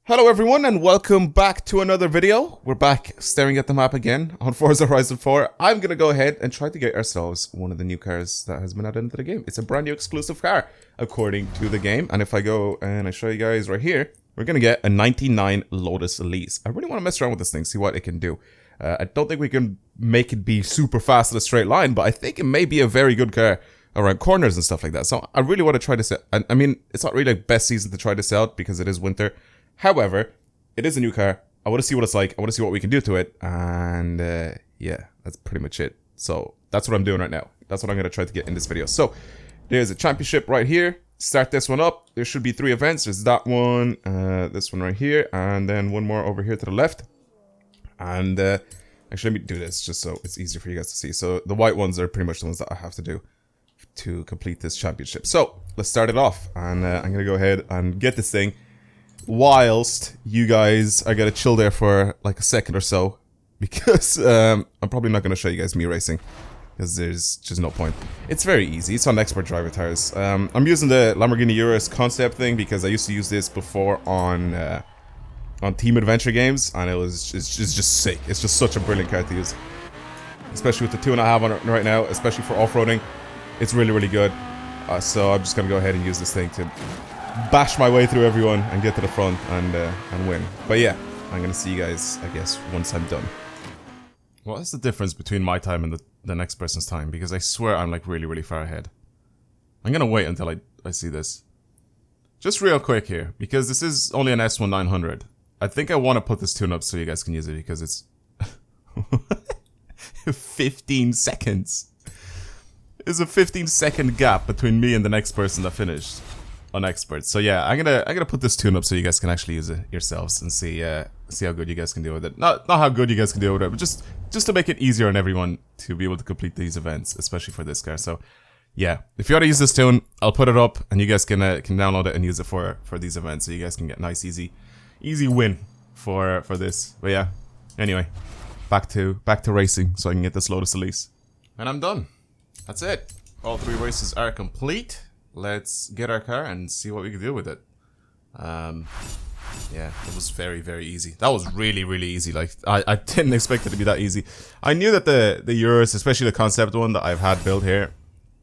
Hello everyone and welcome back to another video. We're back staring at the map again on Forza Horizon 4. I'm going to go ahead and try to get ourselves one of the new cars that has been added into the game. It's a brand new exclusive car according to the game. And if I go and I show you guys right here, we're going to get a 99 Lotus Elise. I really want to mess around with this thing, see what it can do. I don't think we can make it be super fast in a straight line, but I think it may be a very good car around corners and stuff like that. So I really want to try this out. I mean, it's not really like best season to try this out because it is winter. However, it is a new car. I want to see what it's like. I want to see what we can do to it. And yeah, that's pretty much it. So that's what I'm doing right now. That's what I'm going to try to get in this video. So there's a championship right here. Start this one up. There should be 3 events. There's that one, this one right here, and then one more over here to the left. And actually, let me do this just so it's easier for you guys to see. So the white ones are pretty much the ones that I have to do to complete this championship. So let's start it off. And I'm going to go ahead and get this thing whilst you guys are gonna chill there for like a second or so, because I'm probably not gonna show you guys me racing because there's just no point. It's very easy. It's on expert driver tires. I'm using the Lamborghini Urus concept thing because I used to use this before on team adventure games, and it's just sick. It's just such a brilliant car to use, especially with the 2 I have on it right now, especially for off-roading. It's really good. So I'm just gonna go ahead and use this thing to bash my way through everyone and get to the front and win. But yeah, I'm gonna see you guys, I guess, once I'm done. What is the difference between my time and the next person's time? Because I swear I'm like really far ahead. I'm gonna wait until I see this. Just real quick here, because this is only an S1 900. I think I want to put this tune up so you guys can use it because it's 15 seconds. There's a 15-second gap between me and the next person that finished on expert. So yeah, I'm gonna put this tune up so you guys can actually use it yourselves and see how good you guys can deal with it. Not how good you guys can deal with it, but just to make it easier on everyone to be able to complete these events, especially for this car. So yeah, if you want to use this tune, I'll put it up and you guys can download it and use it for these events, so you guys can get a nice easy win for this. But yeah, anyway, back to racing so I can get this Lotus Elise. And I'm done. That's it. All 3 races are complete. Let's get our car and see what we can do with it. Yeah, it was very easy. That was really easy. Like, I didn't expect it to be that easy. I knew that the Urus, especially the concept one that I've had built here,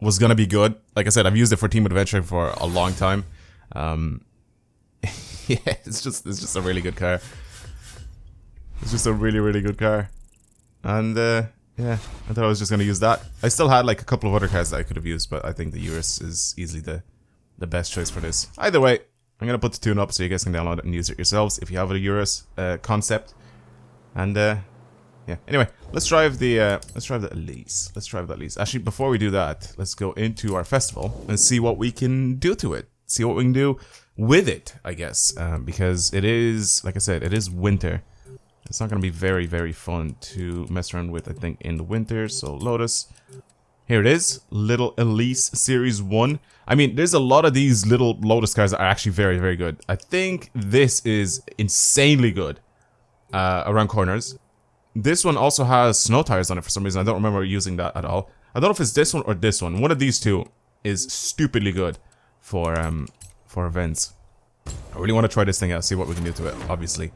was gonna be good. Like I said, I've used it for team adventure for a long time. Yeah, it's just a really good car. It's just a really good car. And yeah, I thought I was just gonna use that. I still had like a couple of other cars that I could have used, but I think the Urus is easily the best choice for this. Either way, I'm gonna put the tune up so you guys can download it and use it yourselves if you have a Urus concept. And yeah. Anyway, let's drive the Elise. Let's drive the Elise. Actually, before we do that, let's go into our festival and see what we can do to it. See what we can do with it, I guess, because it is, like I said, it is winter. It's not going to be very fun to mess around with, I think, in the winter. So, Lotus. Here it is. Little Elise Series 1. I mean, there's a lot of these little Lotus cars that are actually very good. I think this is insanely good around corners. This one also has snow tires on it for some reason. I don't remember using that at all. I don't know if it's this one or this one. One of these two is stupidly good for events. I really want to try this thing out, see what we can do to it, obviously.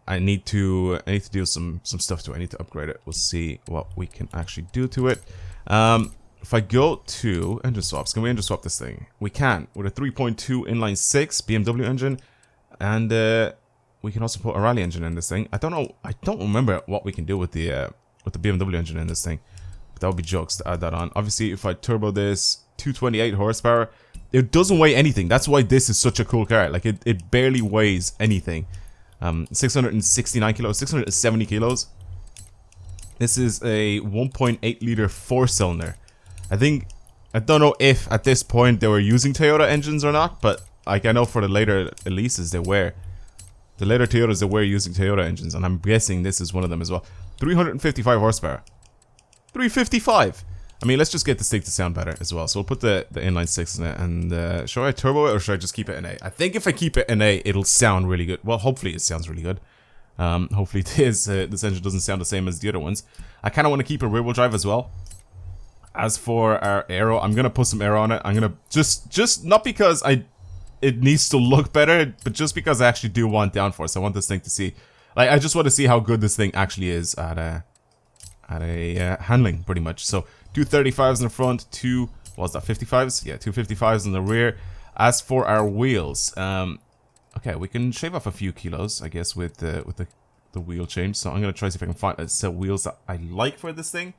I need to do some stuff to it. I need to upgrade it. We'll see what we can actually do to it. If I go to engine swaps, can we engine swap this thing? We can, with a 3.2 inline 6 BMW engine, and we can also put a rally engine in this thing. I don't remember what we can do with the BMW engine in this thing. But that would be jokes to add that on. Obviously, if I turbo this, 228 horsepower, it doesn't weigh anything. That's why this is such a cool car. Like it barely weighs anything. 669 kilos, 670 kilos. This is a 1.8 liter 4-cylinder. I don't know if at this point they were using Toyota engines or not, but like I know for the later Elises they were. The later Toyotas they were using Toyota engines, and I'm guessing this is one of them as well. 355 horsepower. 355! I mean, let's just get this thing to sound better as well. So we'll put the inline 6 in it, and should I turbo it or should I just keep it in A? I think if I keep it in A, it'll sound really good. Well, hopefully it sounds really good. Hopefully it is. This engine doesn't sound the same as the other ones. I kind of want to keep a rear-wheel drive as well. As for our aero, I'm going to put some aero on it. I'm going to just not because I it needs to look better, but just because I actually do want downforce. I want this thing to see, like, I just want to see how good this thing actually is at handling, pretty much. So 235s in the front, what was that, 55s? Yeah, 255s in the rear. As for our wheels, okay, we can shave off a few kilos, I guess, with the wheel change. So I'm gonna try to see if I can find a set of wheels that I like for this thing.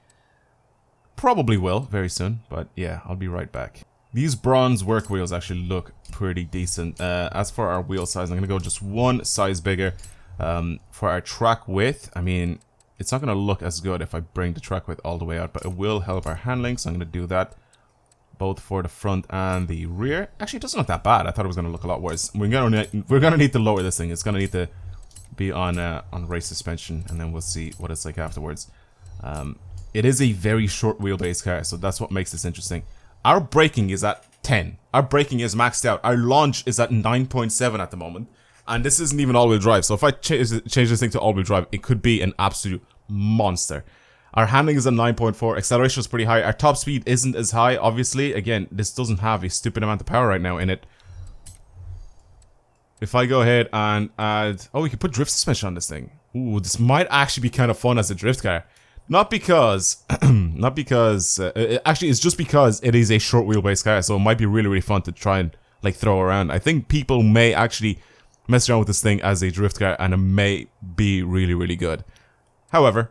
Probably will very soon, but yeah, I'll be right back. These bronze work wheels actually look pretty decent. As for our wheel size, I'm gonna go just one size bigger. For our track width, I mean, it's not gonna look as good if I bring the track width all the way out, but it will help our handling, so I'm gonna do that both for the front and the rear. Actually, it doesn't look that bad. I thought it was gonna look a lot worse. We're gonna need to lower this thing. It's gonna need to be on race suspension, and then we'll see what it's like afterwards. It is a very short wheelbase car, so that's what makes this interesting. Our braking is at 10. Our braking is maxed out. Our launch is at 9.7 at the moment, and this isn't even all-wheel drive. So if I change this thing to all-wheel drive, it could be an absolute monster. Our handling is at 9.4. Acceleration is pretty high. Our top speed isn't as high, obviously. Again, this doesn't have a stupid amount of power right now in it. If I go ahead and add... Oh, we can put drift suspension on this thing. Ooh, this might actually be kind of fun as a drift car. Not because... actually, it's just because it is a short wheelbase car, so it might be really, really fun to try and, like, throw around. I think people may actually mess around with this thing as a drift car, and it may be really, really good. However,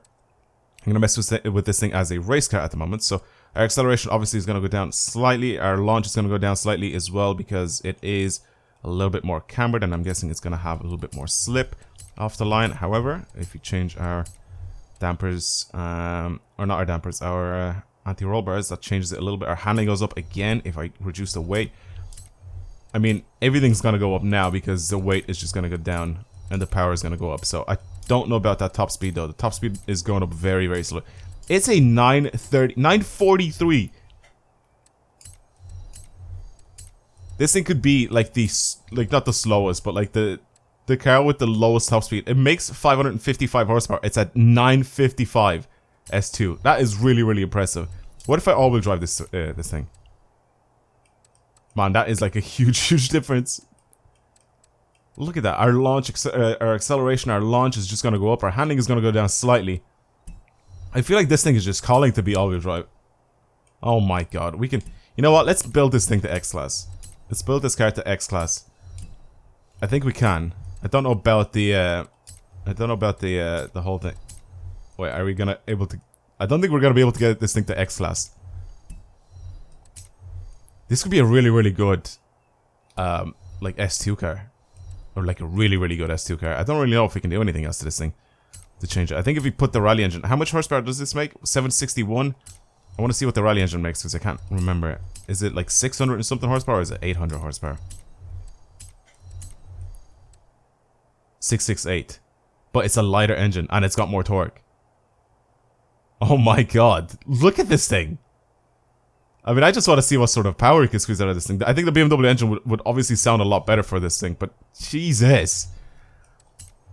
I'm going to mess with this thing as a race car at the moment. So our acceleration obviously is going to go down slightly. Our launch is going to go down slightly as well because it is a little bit more cambered, and I'm guessing it's going to have a little bit more slip off the line. However, if we change our dampers, or not our dampers, our anti-roll bars, that changes it a little bit. Our handling goes up again if I reduce the weight. I mean, everything's going to go up now because the weight is just going to go down and the power is going to go up. So I don't know about that top speed though. The top speed is going up very, very slow. It's a 943. This thing could be like not the slowest, but like the car with the lowest top speed. It makes 555 horsepower. It's at 955 S2. That is really, really impressive. What if I all-wheel drive this thing? Man, that is like a huge, huge difference. Look at that. Our launch, our acceleration, our launch is just going to go up. Our handling is going to go down slightly. I feel like this thing is just calling to be all-wheel drive. Oh my god. We can... You know what? Let's build this thing to X-Class. Let's build this car to X-Class. I think we can. I don't know about the... the whole thing. Wait, are we gonna able to... I don't think we're gonna be able to get this thing to X-Class. This could be a really, really good... like S2 car. Or like a really, really good S2 car. I don't really know if we can do anything else to this thing to change it. I think if we put the rally engine... How much horsepower does this make? 761? I want to see what the rally engine makes because I can't remember. Is it like 600 and something horsepower or is it 800 horsepower? 668. But it's a lighter engine and it's got more torque. Oh my god. Look at this thing. I mean, I just want to see what sort of power you can squeeze out of this thing. I think the BMW engine would obviously sound a lot better for this thing, but Jesus.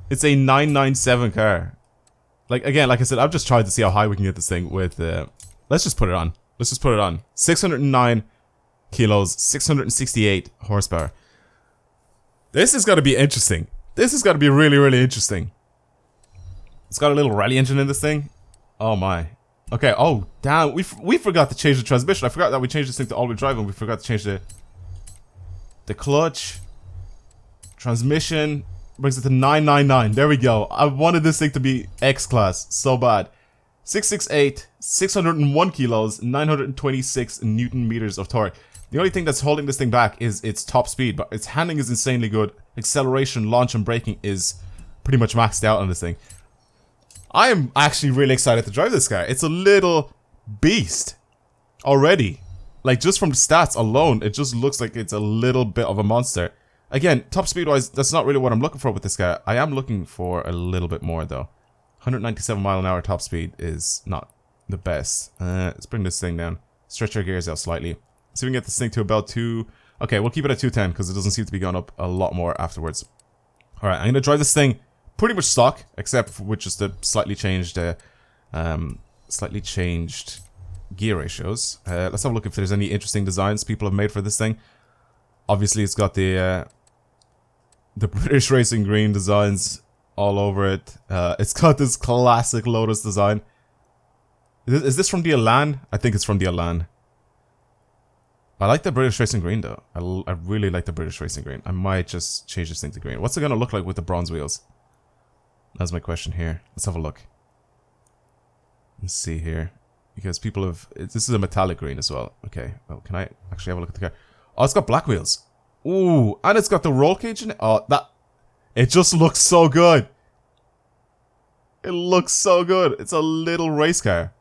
It's a 997 car. Like, again, like I said, I've just tried to see how high we can get this thing with... let's just put it on. Let's just put it on. 609 kilos, 668 horsepower. This is going to be interesting. This is going to be really, really interesting. It's got a little rally engine in this thing. Oh my. Okay, oh, damn, we forgot to change the transmission. I forgot that we changed this thing to all-wheel drive and we forgot to change the clutch. Transmission brings it to 999. There we go. I wanted this thing to be X-Class so bad. 668, 601 kilos, 926 Newton meters of torque. The only thing that's holding this thing back is its top speed, but its handling is insanely good. Acceleration, launch, and braking is pretty much maxed out on this thing. I am actually really excited to drive this car. It's a little beast already. Like, just from the stats alone, it just looks like it's a little bit of a monster. Again, top speed wise, that's not really what I'm looking for with this car. I am looking for a little bit more though. 197 mile an hour top speed is not the best. Let's bring this thing down. Stretch our gears out slightly. See if we can get this thing to about 2... Okay, we'll keep it at 210 because it doesn't seem to be going up a lot more afterwards. Alright, I'm going to drive this thing pretty much stock, except with just the slightly changed gear ratios. Let's have a look if there's any interesting designs people have made for this thing. Obviously, it's got the British Racing Green designs all over it. It's got this classic Lotus design. Is this from the Elan? I think it's from the Elan. I like the British Racing Green though. I really like the British Racing Green. I might just change this thing to green. What's it gonna look like with the bronze wheels? That's my question here. Let's have a look. Let's see here. Because people have... This is a metallic green as well. Okay. Well, can I actually have a look at the car? Oh, it's got black wheels. Ooh. And it's got the roll cage in it. Oh, that... It just looks so good. It looks so good. It's a little race car.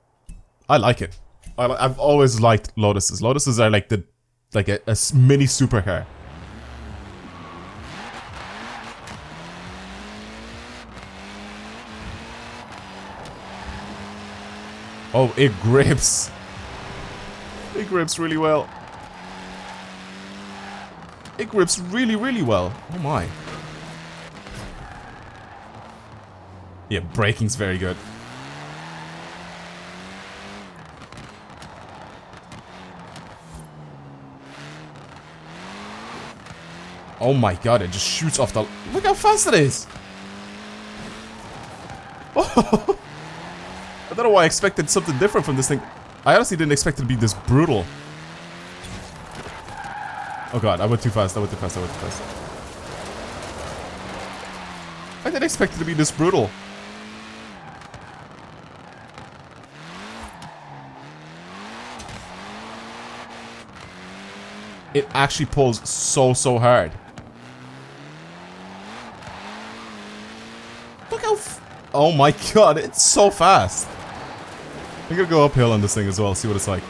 I like it. I've always liked Lotuses. Lotuses are like a mini supercar. Oh, it grips. It grips really well. It grips really, really well. Oh my. Yeah, braking's very good. Oh my god, it just shoots off the... Look how fast it is! Oh. I don't know why I expected something different from this thing. I honestly didn't expect it to be this brutal. Oh god, I went too fast, I went too fast. I didn't expect it to be this brutal. It actually pulls so hard. Look how oh my god, it's so fast. I'm gonna go uphill on this thing as well, see what it's like.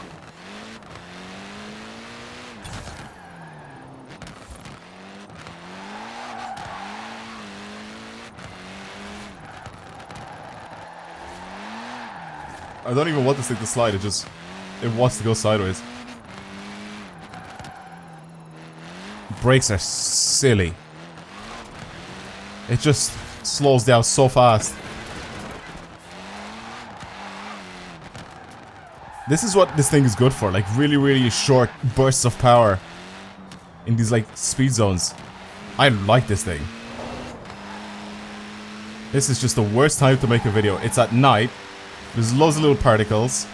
I don't even want this thing to slide, it wants to go sideways. Brakes are silly. It just slows down so fast. This is what this thing is good for, like really short bursts of power in these like speed zones. I like this thing. This is just the worst time to make a video. It's at night. There's loads of little particles.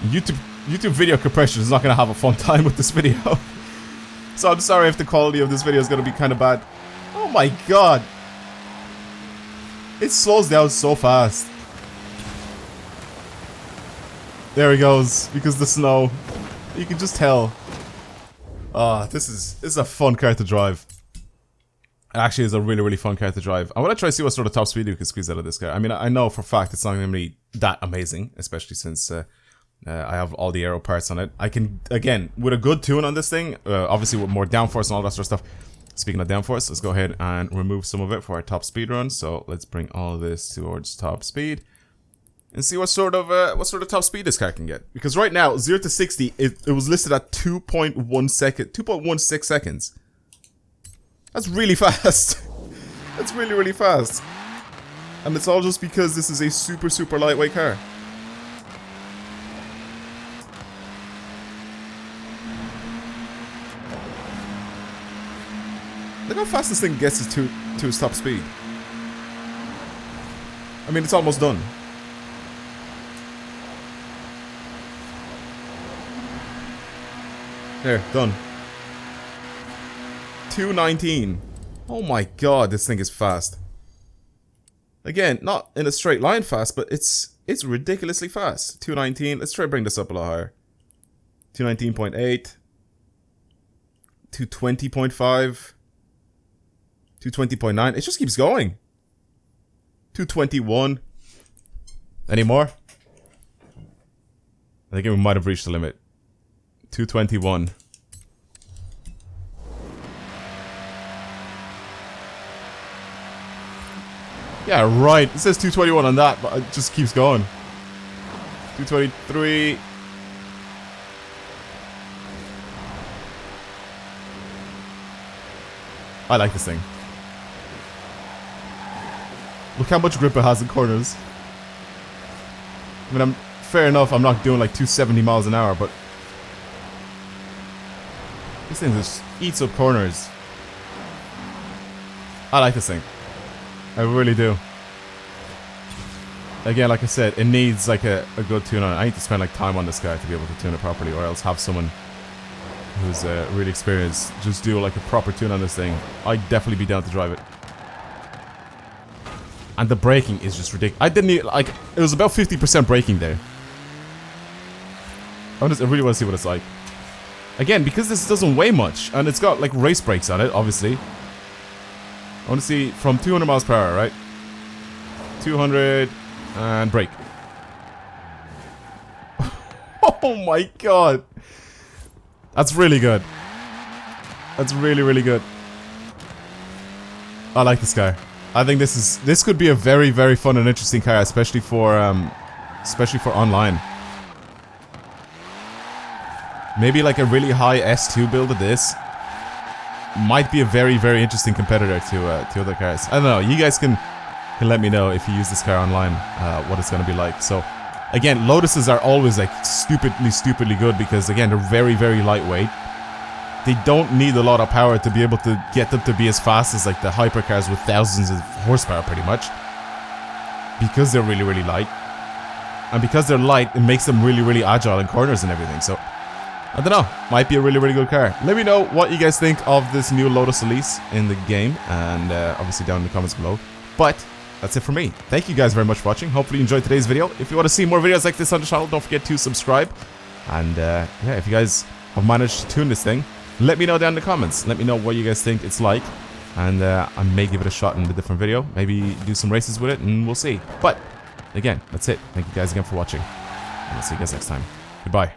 YouTube video compression is not gonna have a fun time with this video. So I'm sorry if the quality of this video is gonna be kind of bad. Oh my god. It slows down so fast. There he goes, because the snow. You can just tell. Ah, this is a fun car to drive. It actually is a really fun car to drive. I want to try to see what sort of top speed you can squeeze out of this car. I mean, I know for a fact it's not going to be that amazing, especially since I have all the aero parts on it. I can, again, with a good tune on this thing, obviously with more downforce and all that sort of stuff. Speaking of downforce, let's go ahead and remove some of it for our top speed run. So let's bring all of this towards top speed. And see what sort of top speed this car can get. Because right now, 0 to 60, it was listed at 2.16 seconds. That's really fast. That's really fast. And it's all just because this is a super lightweight car. Look how fast this thing gets to its top speed. I mean, it's almost done. There, done. 219. Oh my god, this thing is fast. Again, not in a straight line fast, but it's ridiculously fast. 219. Let's try to bring this up a lot higher. 219.8. 220.5. 220.9. It just keeps going. 221. Any more? I think we might have reached the limit. 221. Yeah, right. It says 221 on that, but it just keeps going. 223. I like this thing. Look how much grip it has in corners. I mean, fair enough, I'm not doing like 270 miles an hour, but This thing just eats up corners. I like this thing. I really do. Again, like I said, it needs like a good tune on it. I need to spend like time on this guy to be able to tune it properly, or else have someone who's really experienced just do like a proper tune on this thing. I'd definitely be down to drive it. And the braking is just ridiculous. I didn't even, like, it was about 50% braking there. I really want to see what it's like. Again, because this doesn't weigh much, and it's got like race brakes on it, obviously. I want to see from 200 miles per hour, right? 200 and brake. Oh my god. That's really good. That's really, really good. I like this car. I think this could be a very, very fun and interesting car, especially for online. Maybe like a really high S2 build of this might be a very, very interesting competitor to other cars. I don't know. You guys can let me know if you use this car online, what it's gonna be like. So, again, Lotuses are always like stupidly good because again they're very, very lightweight. They don't need a lot of power to be able to get them to be as fast as like the hypercars with thousands of horsepower, pretty much. Because they're really, really light, and because they're light, it makes them really, really agile in corners and everything. So, I don't know, might be a really, really good car. Let me know what you guys think of this new Lotus Elise in the game, and obviously down in the comments below. But that's it for me. Thank you guys very much for watching. Hopefully you enjoyed today's video. If you want to see more videos like this on the channel, don't forget to subscribe. And yeah, if you guys have managed to tune this thing, let me know down in the comments. Let me know what you guys think it's like, and I may give it a shot in a different video. Maybe do some races with it, and we'll see. But again, that's it. Thank you guys again for watching, and I'll see you guys next time. Goodbye.